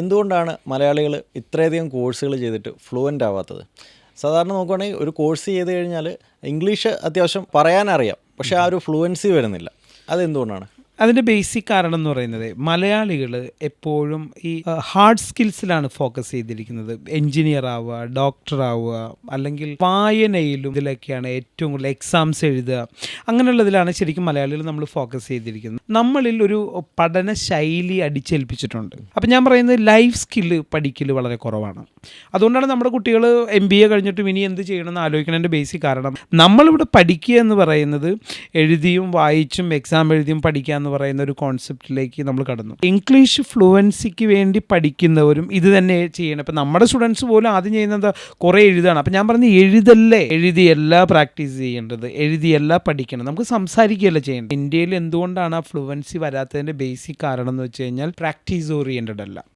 എന്തുകൊണ്ടാണ് മലയാളികൾ ഇത്രയധികം കോഴ്സുകൾ ചെയ്തിട്ട് ഫ്ലുവൻ്റ് ആവാത്തത്? സാധാരണ നോക്കുകയാണെങ്കിൽ ഒരു കോഴ്സ് ചെയ്ത് കഴിഞ്ഞാൽ ഇംഗ്ലീഷ് അത്യാവശ്യം പറയാനറിയാം, പക്ഷേ ആ ഒരു ഫ്ലുവൻസി വരുന്നില്ല. അതെന്തുകൊണ്ടാണ്? അതിൻ്റെ ബേസിക് കാരണം എന്ന് പറയുന്നത് മലയാളികൾ എപ്പോഴും ഈ ഹാർഡ് സ്കിൽസിലാണ് ഫോക്കസ് ചെയ്തിരിക്കുന്നത്. എൻജിനീയർ ആവുക, ഡോക്ടർ ആവുക, അല്ലെങ്കിൽ വായനയിലും ഇതിലൊക്കെയാണ് ഏറ്റവും കൂടുതൽ എക്സാംസ് എഴുതുക. അങ്ങനെയുള്ളതിലാണ് ശരിക്കും മലയാളികൾ നമ്മൾ ഫോക്കസ് ചെയ്തിരിക്കുന്നത്. നമ്മളിൽ ഒരു പഠന ശൈലി അടിച്ചേൽപ്പിച്ചിട്ടുണ്ട്. അപ്പം ഞാൻ പറയുന്നത് ലൈഫ് സ്കില്ല് പഠിക്കൽ വളരെ കുറവാണ്. അതുകൊണ്ടാണ് നമ്മുടെ കുട്ടികൾ MBA കഴിഞ്ഞിട്ടും ഇനി എന്ത് ചെയ്യണമെന്ന് ആലോചിക്കുന്നതിൻ്റെ ബേസിക് കാരണം നമ്മളിവിടെ പഠിക്കുക എന്ന് പറയുന്നത് എഴുതിയും വായിച്ചും എക്സാം എഴുതിയും പഠിക്കുക എന്ന് പറയുന്ന ഒരു കോൺസെപ്റ്റിലേക്ക് നമ്മൾ കടന്നു. ഇംഗ്ലീഷ് ഫ്ലുവൻസിക്ക് വേണ്ടി പഠിക്കുന്നവരും ഇത് തന്നെ ചെയ്യണം. ഇപ്പം നമ്മുടെ സ്റ്റുഡൻസ് പോലും ആദ്യം ചെയ്യുന്നത് കുറേ എഴുതാണ്. അപ്പം ഞാൻ പറഞ്ഞത് എഴുതിയല്ല പ്രാക്ടീസ് ചെയ്യേണ്ടത്, എഴുതിയല്ല പഠിക്കണം, നമുക്ക് സംസാരിക്കുകയല്ല ചെയ്യേണ്ടത്. ഇന്ത്യയിൽ എന്തുകൊണ്ടാണ് ആ ഫ്ലുവൻസി വരാത്തതിൻ്റെ ബേസിക് കാരണം എന്ന് വെച്ച് കഴിഞ്ഞാൽ പ്രാക്ടീസ് ഓറിയൻറ്റഡ് അല്ല.